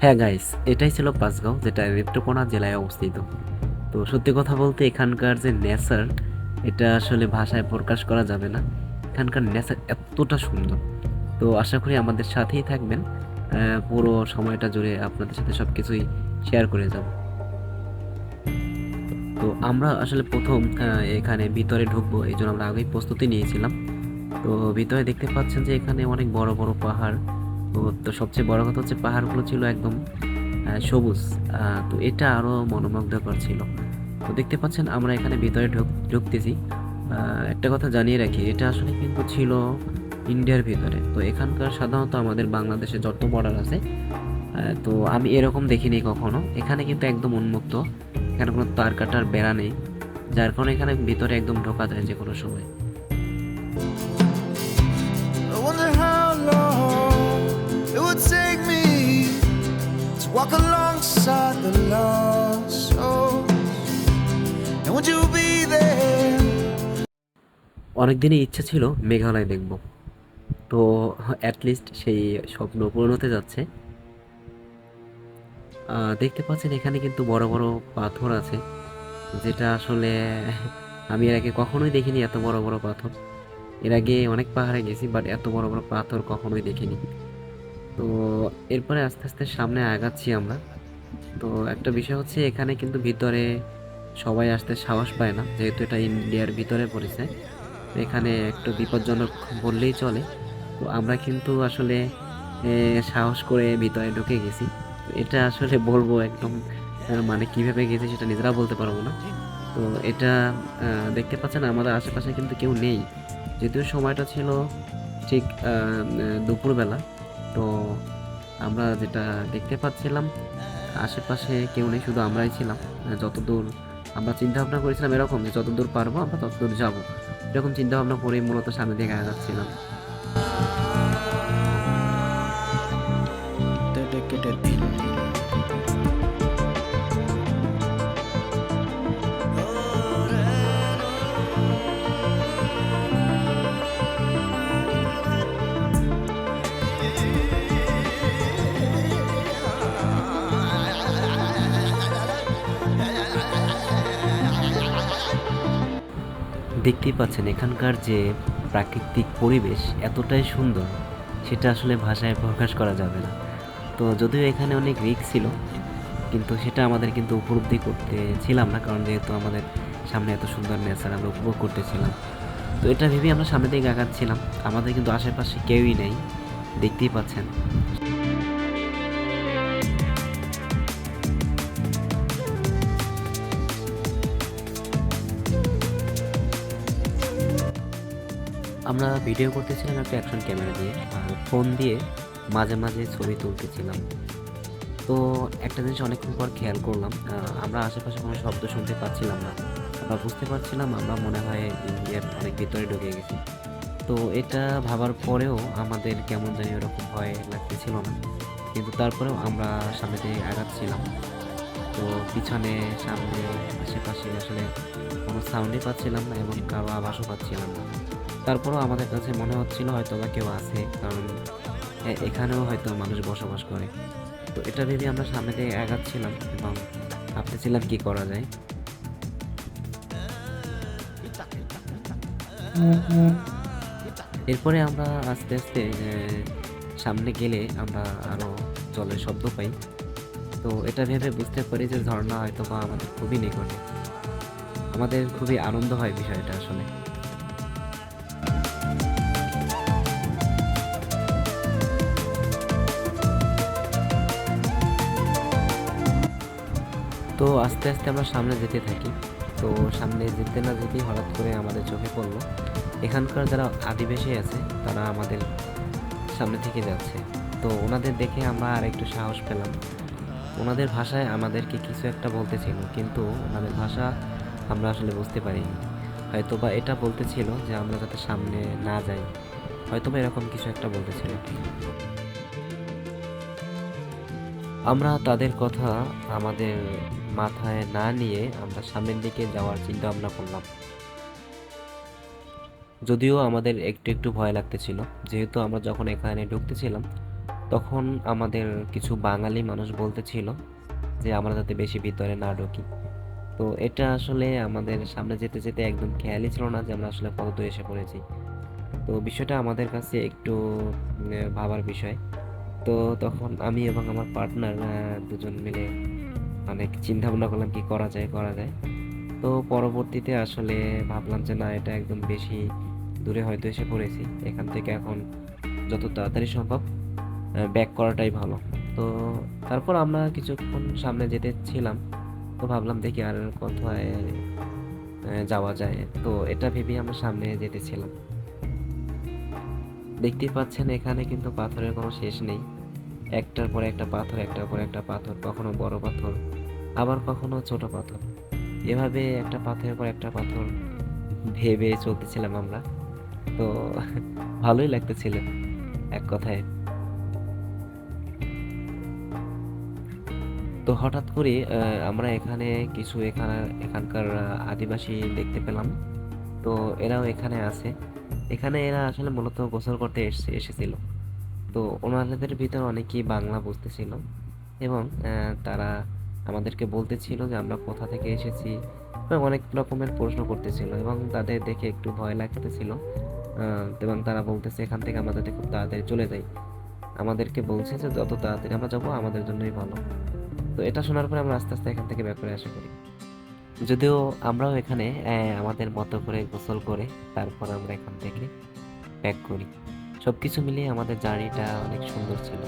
হ্যাঁ গাইস, এটাই ছিল পাঁচগাঁও, যেটা নেত্রকোনা জেলায় অবস্থিত। তো সত্যি কথা বলতে এখানকার যে নেচার, এটা আসলে ভাষায় প্রকাশ করা যাবে না। এখানকার নেচার এতটা সুন্দর। তো আশা করি আমাদের সাথেই থাকবেন, পুরো সময়টা জুড়ে আপনাদের সাথে সব কিছুই শেয়ার করে যাব। তো আমরা আসলে প্রথম এখানে ভিতরে ঢুকবো, এই জন্য আমরা আগেই প্রস্তুতি নিয়েছিলাম। তো ভিতরে দেখতে পাচ্ছেন যে এখানে অনেক বড় বড় পাহাড়। তো সবচেয়ে বড় কথা হচ্ছে পাহাড়গুলো ছিল একদম সবুজ। তো এটা আরো মনোমুগ্ধকর ছিল। তো দেখতে পাচ্ছেন আমরা এখানে ভিতরে ঢুকতেছি। একটা কথা জানিয়ে রাখি, এটা আসলে কিন্তু ছিল ইন্ডিয়ার ভিতরে। তো এখানকার সাধারণত আমাদের বাংলাদেশে যত বর্ডার আছে, তো আমি এরকম দেখিনি কখনো। এখানে কিন্তু একদম উন্মুক্ত, এখানে কোনো তার কাটার বেড়া নেই, যার কারণে এখানে ভিতরে একদম ঢোকা যায় যে কোনো সময়। I wonder how long it would take me to walk alongside the lost souls. And would you be there? অনেকদিনই ইচ্ছা ছিল মেঘালয় দেখব। তো অ্যাটলিস্ট সেই স্বপ্ন পূরণ হতে যাচ্ছে। দেখতে পাচ্ছেন এখানে কিন্তু বড় বড় পাথর আছে, যেটা আসলে আমি এর আগে কখনোই দেখিনি, এত বড় বড় পাথর। এর আগে অনেক পাহাড়ে গেছি, বাট এত বড় বড় পাথর কখনোই দেখিনি। তো এরপরে আস্তে আস্তে সামনে আগাচ্ছি আমরা। তো একটা বিষয় হচ্ছে, এখানে কিন্তু ভিতরে সবাই আসতে সাহস পায় না, যেহেতু এটা ইন্ডিয়ার ভিতরে পড়েছে। এখানে একটু বিপজ্জনক বললেই চলে। তো আমরা কিন্তু আসলে সাহস করে ভিতরে ঢুকে গেছি। তো এটা আসলে বলবো একদম, মানে কিভাবে গেছি সেটা নিজেরা বলতে পারবো না। তো এটা দেখতে পাচ্ছেন আমাদের আশেপাশে কিন্তু কেউ নেই, যদিও সময়টা ছিল ঠিক দুপুরবেলা। তো আমরা যেটা দেখতে পাচ্ছিলাম, আশেপাশে কেউ নেই, শুধু আমরাই ছিলাম। যতদূর আমরা চিন্তা ভাবনা করেছিলাম এরকম, যে যতদূর পারবো আমরা ততদূর যাবো, এরকম চিন্তা ভাবনা করে মূলত সামনের দিকে আগাচ্ছিলাম। Dedicated beat. দেখতেই পাচ্ছেন এখানকার যে প্রাকৃতিক পরিবেশ এতটাই সুন্দর, সেটা আসলে ভাষায় প্রকাশ করা যাবে না। তো যদিও এখানে অনেক রিস্ক ছিল, কিন্তু সেটা আমাদের কিন্তু উপলব্ধি করতেছিলাম না, কারণ যেহেতু আমাদের সামনে এত সুন্দর নেচার আমরা উপভোগ করতেছিলাম। তো এটা ভেবেই আমরা সামনের দিকে আগাচ্ছিলাম। আমাদের কিন্তু আশেপাশে কেউই নেই, দেখতেই পাচ্ছেন। আমরা ভিডিও করতেছিলাম একটা অ্যাকশন ক্যামেরা দিয়ে, আর ফোন দিয়ে মাঝে মাঝে ছবি তুলতেছিলাম। তো একটা জিনিস অনেকক্ষণ পর খেয়াল করলাম, আমরা আশেপাশে কোনো শব্দ শুনতে পাচ্ছিলাম না। আমরা বুঝতে পারছিলাম আমরা মনে হয় ইন্ডিয়ার অনেক ভিতরে ঢুকে গেছি। তো এটা ভাবার পরেও আমাদের কেমন জানি ওরকম ভয় লাগতেছিল না, কিন্তু তারপরেও আমরা সামনে দিয়ে আগাচ্ছিলাম। তো পিছনে, সামনে, আশেপাশে আসলে কোনো সাউন্ডই পাচ্ছিলাম না, এবং কারো আভাসও পাচ্ছিলাম না। তারপরেও আমাদের কাছে মনে হচ্ছিল হয়তো বা কেউ আছে, কারণ এখানেও হয়তো মানুষ বসবাস করে। তো এটা ভেবে আমরা সামনে দিয়ে আগাচ্ছিলাম এবং ভাবতেছিলাম কি করা যায়। এরপরে আমরা আস্তে আস্তে সামনে গেলে আমরা আরো জলের শব্দ পাই। তো এটা ভেবে বুঝতে পারি যে ঝর্ণা হয়তো বা আমাদের খুবই নিকটে। আমাদের খুবই আনন্দ হয় বিষয়টা আসলে। তো আস্তে আস্তে আমরা সামনে যেতে থাকি। তো সামনে যেতে না যেতেই হঠাৎ করে আমাদের চোখে পড়লো এখানকার যারা আদিবাসী আছে, তারা আমাদের সামনে থেকে যাচ্ছে। তো ওনাদের দেখে আমরা আর একটু সাহস পেলাম। ওনাদের ভাষায় আমাদেরকে কিছু একটা বলতেছিল, কিন্তু ওনাদের ভাষা আমরা আসলে বুঝতে পারিনি। হয়তো বা এটা বলতেছিল যে আমরা যাতে সামনে না যাই, হয়তো বা এরকম কিছু একটা বলতেছিল। আমরা তাদের কথা আমাদের মাথায় না নিয়ে আমরা সামনের দিকে যাওয়ার চিন্তা ভাবনা করলাম। যদিও আমাদের একটু একটু ভয় লাগতেছিল, যেহেতু আমরা যখন এখানে ঢুকতেছিলাম তখন আমাদের কিছু বাঙালি মানুষ বলতেছিল যে আমরা যাতে বেশি ভিতরে না ঢুকি। তো এটা আসলে আমাদের সামনে যেতে যেতে একদম খেয়ালই ছিল না যে আমরা আসলে কত দূর এসে পড়েছি। তো বিষয়টা আমাদের কাছে একটু ভাবার বিষয়। তো তখন আমি এবং আমার পার্টনার দুজন মিলে অনেক চিন্তা ভাবনা করলাম কি করা যায় করা যায়। তো পরবর্তীতে আসলে ভাবলাম যে না, এটা একদম বেশি দূরে হয়তো এসে পড়েছি, এখান থেকে এখন যত তাড়াতাড়ি সম্ভব ব্যাক করাটাই ভালো। তো তারপর আমরা কিছুক্ষণ সামনে যেতেছিলাম। তো ভাবলাম দেখি আর কোথায় যাওয়া যায়। তো এটা ভেবেই আমরা সামনে যেতেছিলাম। দেখতেই পাচ্ছেন এখানে কিন্তু পাথরের কোনো শেষ নেই। একটার পর একটা পাথর, একটার পর একটা পাথর, কখনো বড় পাথর, আবার কখনো ছোট পাথর। এভাবে একটা পাথরের পর একটা পাথর ভেবে চলতেছিলাম আমরা। তো ভালোই লাগতেছিল এক কথায়। তো হঠাৎ করে আমরা এখানে কিছু এখানকার আদিবাসী দেখতে পেলাম। তো এরাও এখানে আছে। এখানে এরা আসলে মূলত গোসল করতে এসেছিল। তো ওনাদের ভিতর অনেকেই বাংলা বুঝতেছিল এবং তারা আমাদেরকে বলতেছিল যে আমরা কোথা থেকে এসেছি এবং অনেক রকমের প্রশ্ন করতেছিল এবং তাদের দেখে একটু ভয় লাগতেছিল। এবং তারা বলতেছে এখান থেকে আমরা যাতে খুব তাড়াতাড়ি চলে যাই। আমাদেরকে বলছে যে যত তাড়াতাড়ি আমরা যাবো আমাদের জন্যই ভালো। তো এটা শোনার পরে আমরা আস্তে আস্তে এখান থেকে ব্যাক করে আসা করি। যদিও আমরাও এখানে আমাদের মতো করে গোসল করে তারপর আমরা এখান থেকে ব্যাক করি। সবকিছু মিলিয়ে আমাদের জার্নিটা অনেক সুন্দর ছিল।